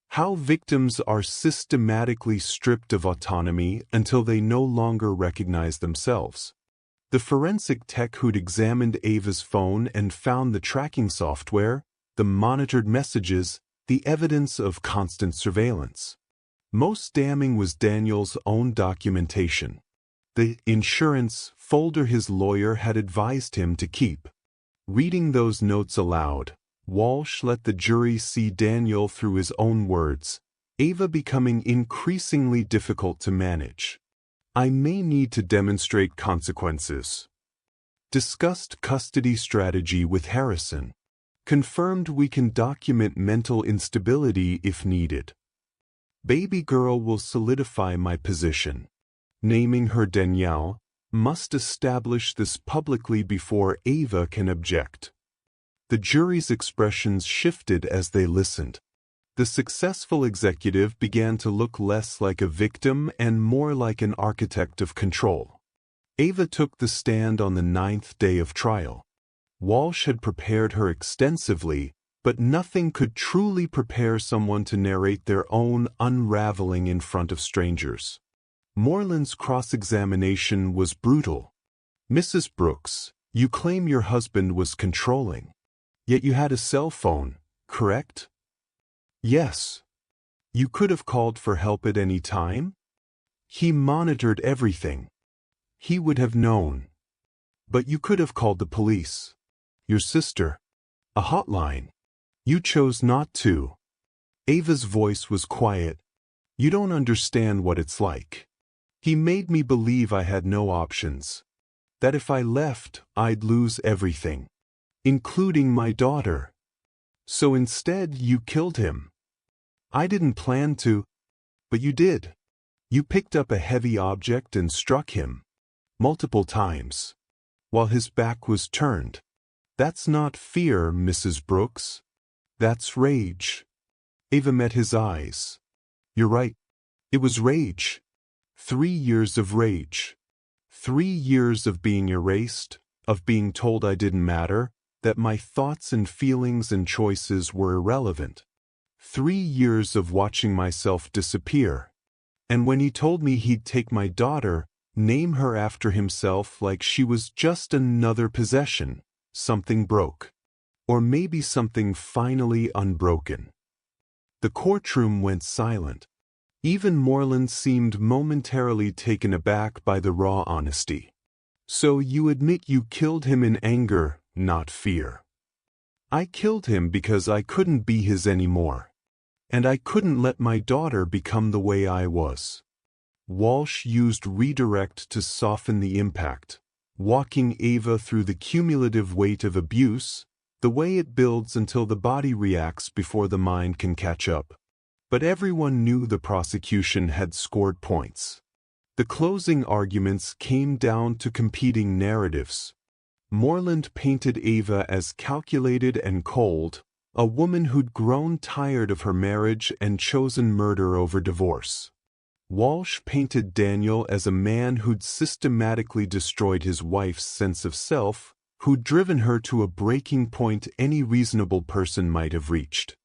How victims are systematically stripped of autonomy until they no longer recognize themselves. The forensic tech who'd examined Ava's phone and found the tracking software, the monitored messages, the evidence of constant surveillance. Most damning was Daniel's own documentation. The insurance folder his lawyer had advised him to keep. Reading those notes aloud, Walsh let the jury see Daniel through his own words, Ava becoming increasingly difficult to manage. I may need to demonstrate consequences. Discussed custody strategy with Harrison. Confirmed we can document mental instability if needed. Baby girl will solidify my position. Naming her Danielle, must establish this publicly before Ava can object. The jury's expressions shifted as they listened. The successful executive began to look less like a victim and more like an architect of control. Ava took the stand on the 9th day of trial. Walsh had prepared her extensively, but nothing could truly prepare someone to narrate their own unraveling in front of strangers. Moreland's cross-examination was brutal. Mrs. Brooks, you claim your husband was controlling. Yet you had a cell phone, correct? Yes. You could have called for help at any time? He monitored everything. He would have known. But you could have called the police. Your sister. A hotline. You chose not to. Ava's voice was quiet. You don't understand what it's like. He made me believe I had no options. That if I left, I'd lose everything, including my daughter. So instead, you killed him. I didn't plan to, but you did. You picked up a heavy object and struck him. Multiple times. While his back was turned. That's not fear, Mrs. Brooks. That's rage. Ava met his eyes. You're right. It was rage. 3 years of rage. 3 years of being erased, of being told I didn't matter, that my thoughts and feelings and choices were irrelevant. 3 years of watching myself disappear. And when he told me he'd take my daughter, name her after himself like she was just another possession, something broke. Or maybe something finally unbroken. The courtroom went silent. Even Moreland seemed momentarily taken aback by the raw honesty. So you admit you killed him in anger, not fear. I killed him because I couldn't be his anymore. And I couldn't let my daughter become the way I was. Walsh used redirect to soften the impact, walking Ava through the cumulative weight of abuse, the way it builds until the body reacts before the mind can catch up. But everyone knew the prosecution had scored points. The closing arguments came down to competing narratives. Moreland painted Ava as calculated and cold, a woman who'd grown tired of her marriage and chosen murder over divorce. Walsh painted Daniel as a man who'd systematically destroyed his wife's sense of self, who'd driven her to a breaking point any reasonable person might have reached.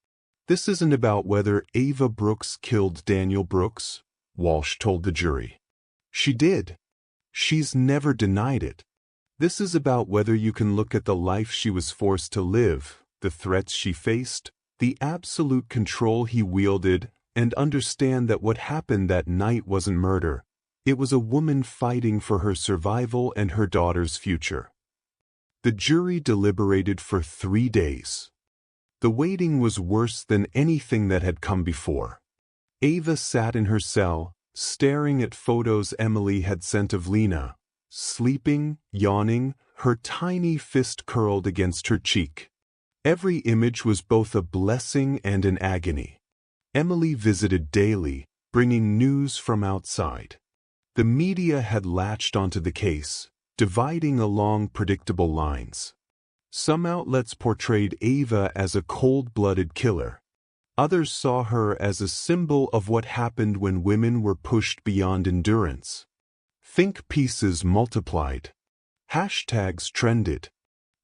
This isn't about whether Ava Brooks killed Daniel Brooks, Walsh told the jury. She did. She's never denied it. This is about whether you can look at the life she was forced to live, the threats she faced, the absolute control he wielded, and understand that what happened that night wasn't murder. It was a woman fighting for her survival and her daughter's future. The jury deliberated for 3 days. The waiting was worse than anything that had come before. Ava sat in her cell, staring at photos Emily had sent of Lena, sleeping, yawning, her tiny fist curled against her cheek. Every image was both a blessing and an agony. Emily visited daily, bringing news from outside. The media had latched onto the case, dividing along predictable lines. Some outlets portrayed Ava as a cold-blooded killer. Others saw her as a symbol of what happened when women were pushed beyond endurance. Think pieces multiplied. Hashtags trended.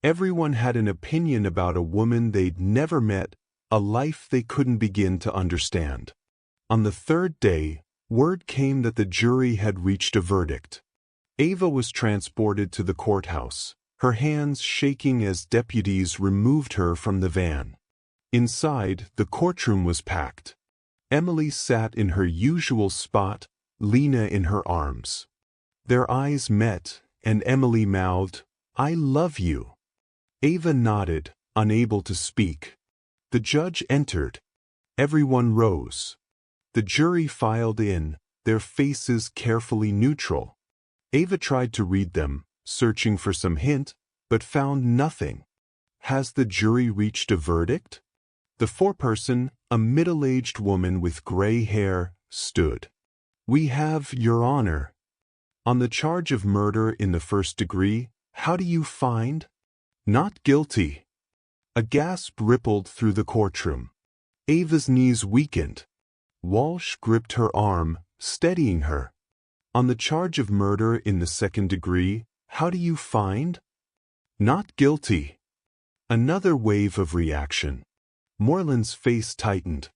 Everyone had an opinion about a woman they'd never met, a life they couldn't begin to understand. On the 3rd day, word came that the jury had reached a verdict. Ava was transported to the courthouse, her hands shaking as deputies removed her from the van. Inside, the courtroom was packed. Emily sat in her usual spot, Lena in her arms. Their eyes met, and Emily mouthed, "I love you." Ava nodded, unable to speak. The judge entered. Everyone rose. The jury filed in, their faces carefully neutral. Ava tried to read them, searching for some hint, but found nothing. Has the jury reached a verdict? The foreperson, a middle-aged woman with gray hair, stood. "We have, Your Honor." On the charge of murder in the 1st degree, how do you find? Not guilty. A gasp rippled through the courtroom. Ava's knees weakened. Walsh gripped her arm, steadying her. On the charge of murder in the 2nd degree, how do you find? Not guilty. Another wave of reaction. Moreland's face tightened.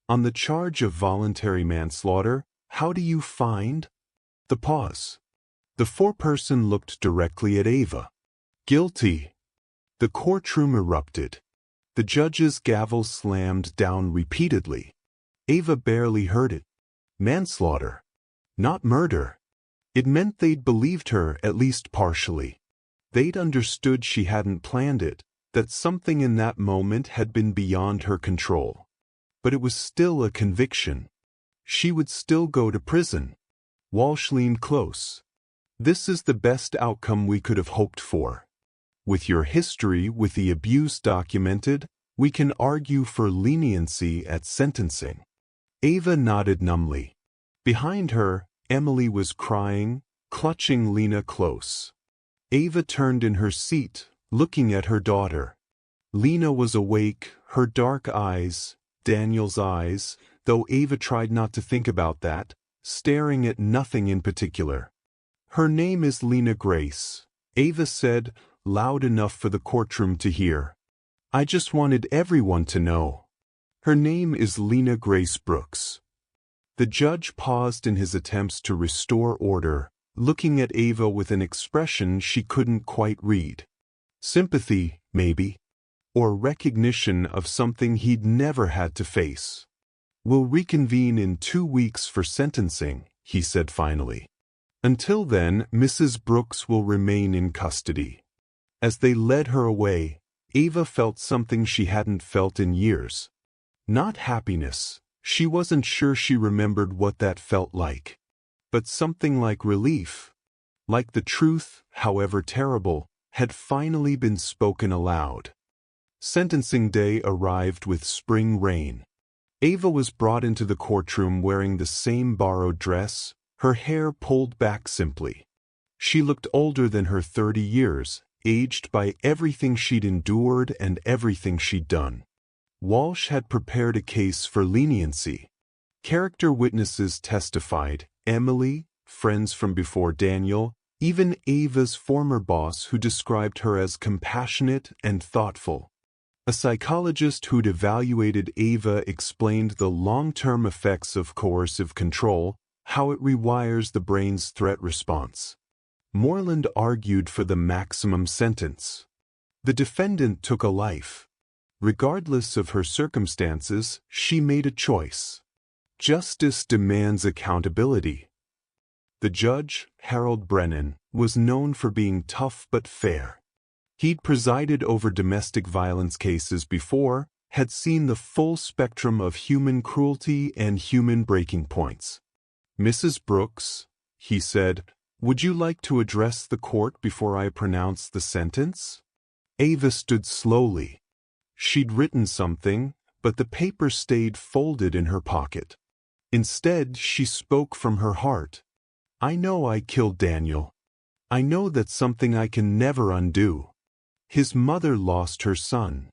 On the charge of voluntary manslaughter, how do you find? The pause. The foreperson looked directly at Ava. Guilty. The courtroom erupted. The judge's gavel slammed down repeatedly. Ava barely heard it. Manslaughter. Not murder. It meant they'd believed her, at least partially. They'd understood she hadn't planned it, that something in that moment had been beyond her control. But it was still a conviction. She would still go to prison. Walsh leaned close. This is the best outcome we could have hoped for. With your history with the abuse documented, we can argue for leniency at sentencing." Ava nodded numbly. Behind her, Emily was crying, clutching Lena close. Ava turned in her seat, looking at her daughter. Lena was awake, her dark eyes, Daniel's eyes, though Ava tried not to think about that, staring at nothing in particular. "Her name is Lena Grace," Ava said, loud enough for the courtroom to hear. "I just wanted everyone to know. Her name is Lena Grace Brooks." The judge paused in his attempts to restore order, looking at Ava with an expression she couldn't quite read. Sympathy, maybe, or recognition of something he'd never had to face. "We'll reconvene in 2 weeks for sentencing," he said finally. "Until then, Mrs. Brooks will remain in custody." As they led her away, Ava felt something she hadn't felt in years. Not happiness, she wasn't sure she remembered what that felt like. But something like relief. Like the truth, however terrible, had finally been spoken aloud. Sentencing day arrived with spring rain. Ava was brought into the courtroom wearing the same borrowed dress, her hair pulled back simply. She looked older than her 30 years, aged by everything she'd endured and everything she'd done. Walsh had prepared a case for leniency. Character witnesses testified, Emily, friends from before Daniel, even Ava's former boss who described her as compassionate and thoughtful. A psychologist who'd evaluated Ava explained the long-term effects of coercive control, how it rewires the brain's threat response. Moreland argued for the maximum sentence. The defendant took a life. Regardless of her circumstances, she made a choice. Justice demands accountability. The judge, Harold Brennan, was known for being tough but fair. He'd presided over domestic violence cases before, had seen the full spectrum of human cruelty and human breaking points. "Mrs. Brooks," he said, "would you like to address the court before I pronounce the sentence?" Ava stood slowly. She'd written something, but the paper stayed folded in her pocket. Instead, she spoke from her heart. "I know I killed Daniel. I know that's something I can never undo. His mother lost her son.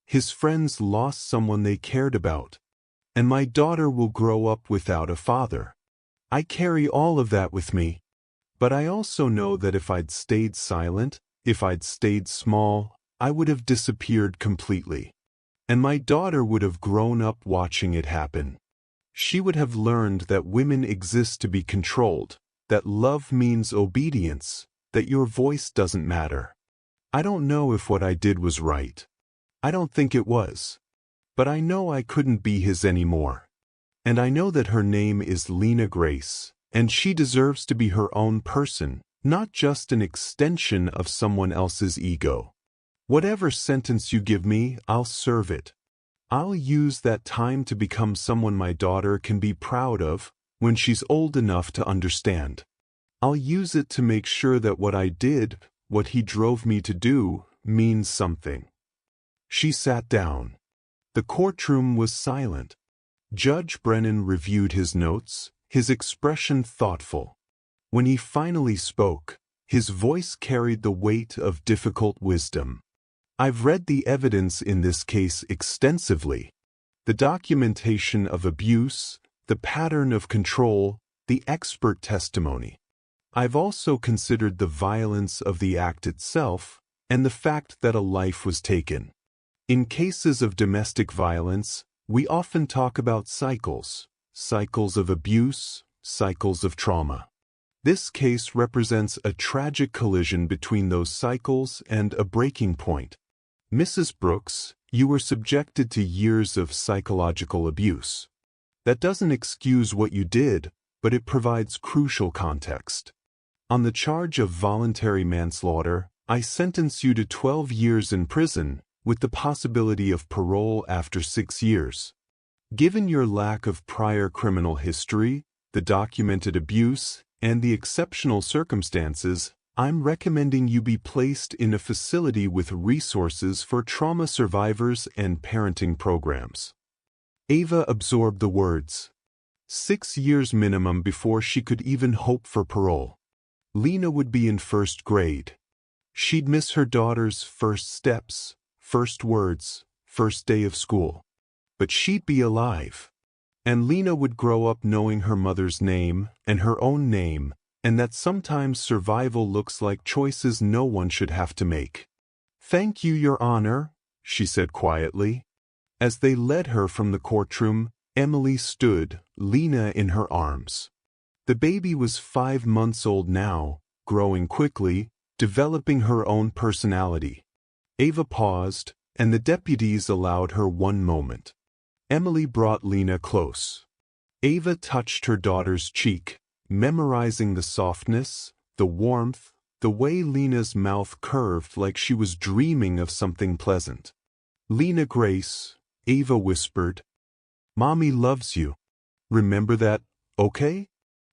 His friends lost someone they cared about. And my daughter will grow up without a father. I carry all of that with me. But I also know that if I'd stayed silent, if I'd stayed small, I would have disappeared completely. And my daughter would have grown up watching it happen. She would have learned that women exist to be controlled, that love means obedience, that your voice doesn't matter. I don't know if what I did was right. I don't think it was. But I know I couldn't be his anymore. And I know that her name is Lena Grace, and she deserves to be her own person, not just an extension of someone else's ego. Whatever sentence you give me, I'll serve it. I'll use that time to become someone my daughter can be proud of when she's old enough to understand. I'll use it to make sure that what I did, what he drove me to do, means something." She sat down. The courtroom was silent. Judge Brennan reviewed his notes, his expression thoughtful. When he finally spoke, his voice carried the weight of difficult wisdom. "I've read the evidence in this case extensively. The documentation of abuse, the pattern of control, the expert testimony. I've also considered the violence of the act itself and the fact that a life was taken. In cases of domestic violence, we often talk about cycles, cycles of abuse, cycles of trauma. This case represents a tragic collision between those cycles and a breaking point. Mrs. Brooks, you were subjected to years of psychological abuse. That doesn't excuse what you did, but it provides crucial context. On the charge of voluntary manslaughter, I sentence you to 12 years in prison, with the possibility of parole after 6 years. Given your lack of prior criminal history, the documented abuse, and the exceptional circumstances, I'm recommending you be placed in a facility with resources for trauma survivors and parenting programs. Ava absorbed the words. 6 years minimum before she could even hope for parole. Lena would be in first grade. She'd miss her daughter's first steps, first words, first day of school. But she'd be alive. And Lena would grow up knowing her mother's name and her own name, and that sometimes survival looks like choices no one should have to make. "Thank you, Your Honor," she said quietly. As they led her from the courtroom, Emily stood, Lena in her arms. The baby was 5 months old now, growing quickly, developing her own personality. Ava paused, and the deputies allowed her one moment. Emily brought Lena close. Ava touched her daughter's cheek, memorizing the softness, the warmth, the way Lena's mouth curved like she was dreaming of something pleasant. "Lena Grace," Ava whispered, "Mommy loves you. Remember that, okay?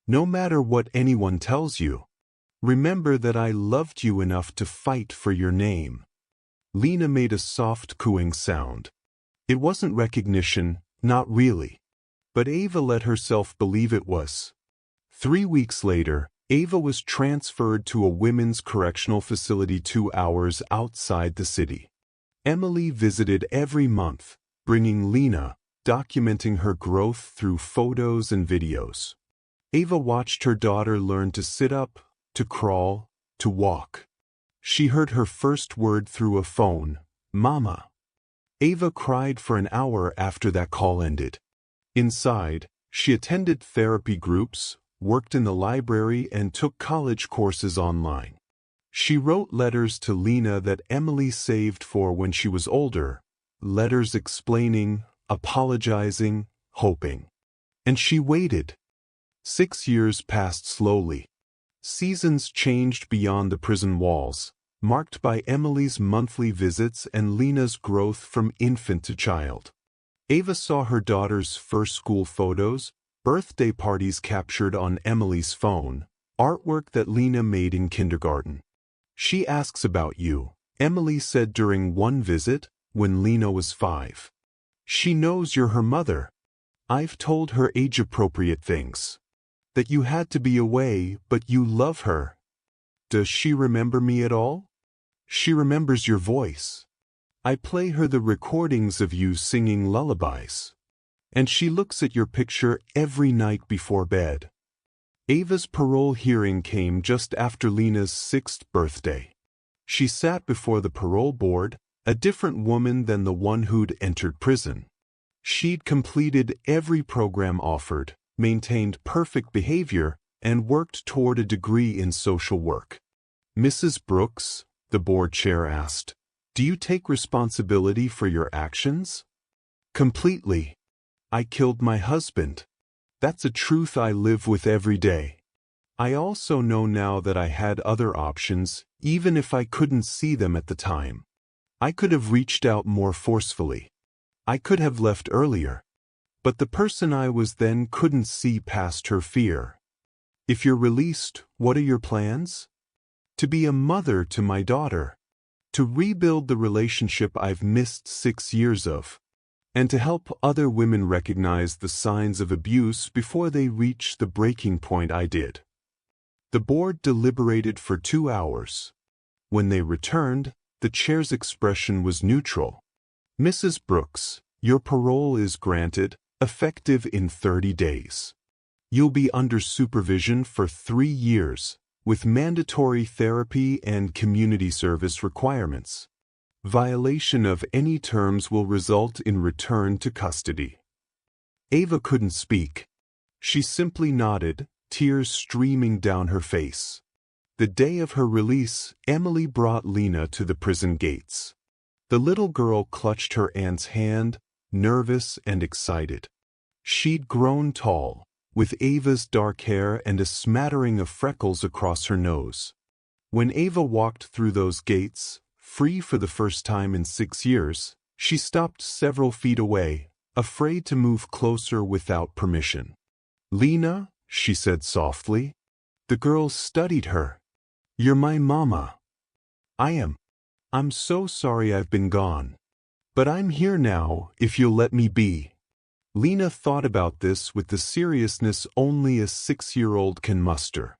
No matter what anyone tells you. Remember that I loved you enough to fight for your name." Lena made a soft cooing sound. It wasn't recognition, not really. But Ava let herself believe it was. 3 weeks later, Ava was transferred to a women's correctional facility 2 hours outside the city. Emily visited every month, bringing Lena, documenting her growth through photos and videos. Ava watched her daughter learn to sit up, to crawl, to walk. She heard her first word through a phone, "Mama." Ava cried for an hour after that call ended. Inside, she attended therapy groups, worked in the library, and took college courses online. She wrote letters to Lena that Emily saved for when she was older, letters explaining, apologizing, hoping. And she waited. 6 years passed slowly. Seasons changed beyond the prison walls, marked by Emily's monthly visits and Lena's growth from infant to child. Ava saw her daughter's first school photos, birthday parties captured on Emily's phone, artwork that Lena made in kindergarten. "She asks about you," Emily said during one visit when Lena was 5. "She knows you're her mother. I've told her age-appropriate things. That you had to be away, but you love her. Does she remember me at all? She remembers your voice. I play her the recordings of you singing lullabies. And she looks at your picture every night before bed." Ava's parole hearing came just after Lena's 6th birthday. She sat before the parole board, a different woman than the one who'd entered prison. She'd completed every program offered, maintained perfect behavior, and worked toward a degree in social work. "Mrs. Brooks," the board chair asked, "do you take responsibility for your actions?" "Completely. I killed my husband. That's a truth I live with every day. I also know now that I had other options, even if I couldn't see them at the time. I could have reached out more forcefully. I could have left earlier. But the person I was then couldn't see past her fear. If you're released, what are your plans?" "To be a mother to my daughter. To rebuild the relationship I've missed 6 years of. And to help other women recognize the signs of abuse before they reach the breaking point I did." The board deliberated for 2 hours. When they returned, the chair's expression was neutral. "Mrs. Brooks, your parole is granted, effective in 30 days. You'll be under supervision for 3 years, with mandatory therapy and community service requirements. Violation of any terms will result in return to custody." Ava couldn't speak. She simply nodded, tears streaming down her face. The day of her release, Emily brought Lena to the prison gates. The little girl clutched her aunt's hand, nervous and excited. She'd grown tall, with Ava's dark hair and a smattering of freckles across her nose. When Ava walked through those gates, free for the first time in 6 years, she stopped several feet away, afraid to move closer without permission. "Lena," she said softly, The girls studied her. "You're my mama." I'm so sorry I've been gone. But I'm here now, if you'll let me be." Lena thought about this with the seriousness only a 6-year-old can muster.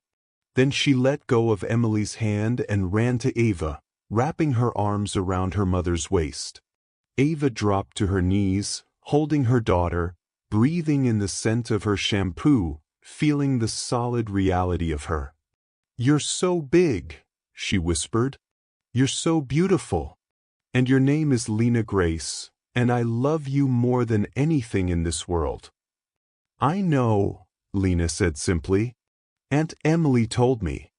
Then she let go of Emily's hand and ran to Ava, wrapping her arms around her mother's waist. Ava dropped to her knees, holding her daughter, breathing in the scent of her shampoo, feeling the solid reality of her. "You're so big," she whispered. "You're so beautiful. And your name is Lena Grace, and I love you more than anything in this world." "I know," Lena said simply. "Aunt Emily told me.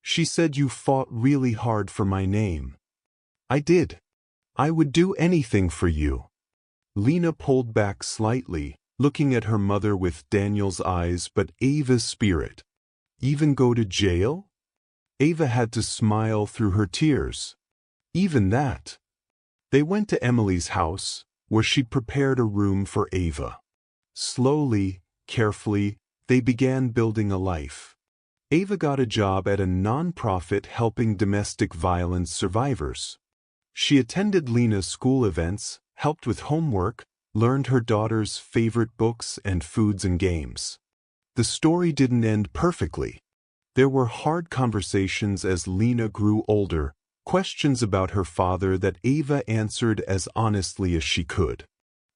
She said you fought really hard for my name." "I did. I would do anything for you." Lena pulled back slightly, looking at her mother with Daniel's eyes but Ava's spirit. "Even go to jail?" Ava had to smile through her tears. "Even that." They went to Emily's house, where she prepared a room for Ava. Slowly, carefully, they began building a life. Ava got a job at a non-profit helping domestic violence survivors. She attended Lena's school events, helped with homework, learned her daughter's favorite books and foods and games. The story didn't end perfectly. There were hard conversations as Lena grew older, questions about her father that Ava answered as honestly as she could.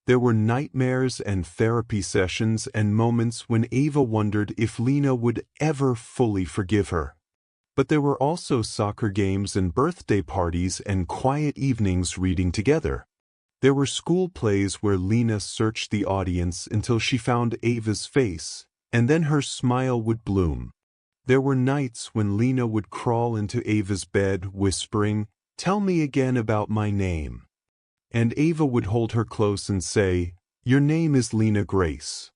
There were nightmares and therapy sessions and moments when Ava wondered if Lena would ever fully forgive her. But there were also soccer games and birthday parties and quiet evenings reading together. There were school plays where Lena searched the audience until she found Ava's face, and then her smile would bloom. There were nights when Lena would crawl into Ava's bed whispering, "Tell me again about my name." And Ava would hold her close and say, "Your name is Lena Grace.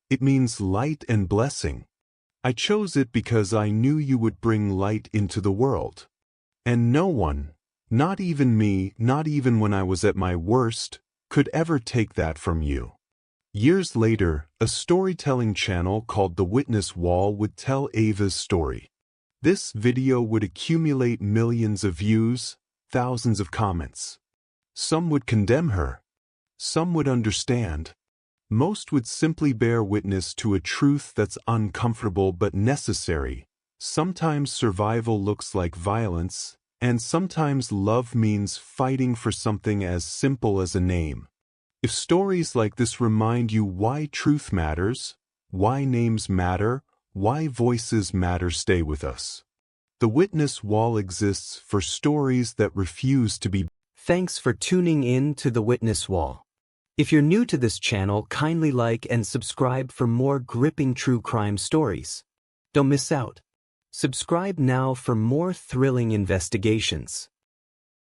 It means light and blessing. I chose it because I knew you would bring light into the world. And no one, not even me, not even when I was at my worst, could ever take that from you." Years later, a storytelling channel called The Witness Wall would tell Ava's story. This video would accumulate millions of views, thousands of comments. Some would condemn her. Some would understand. Most would simply bear witness to a truth that's uncomfortable but necessary. Sometimes survival looks like violence, and sometimes love means fighting for something as simple as a name. If stories like this remind you why truth matters, why names matter, why voices matter, stay with us. The Witness Wall exists for stories that refuse to be. Thanks for tuning in to The Witness Wall. If you're new to this channel, kindly like and subscribe for more gripping true crime stories. Don't miss out. Subscribe now for more thrilling investigations.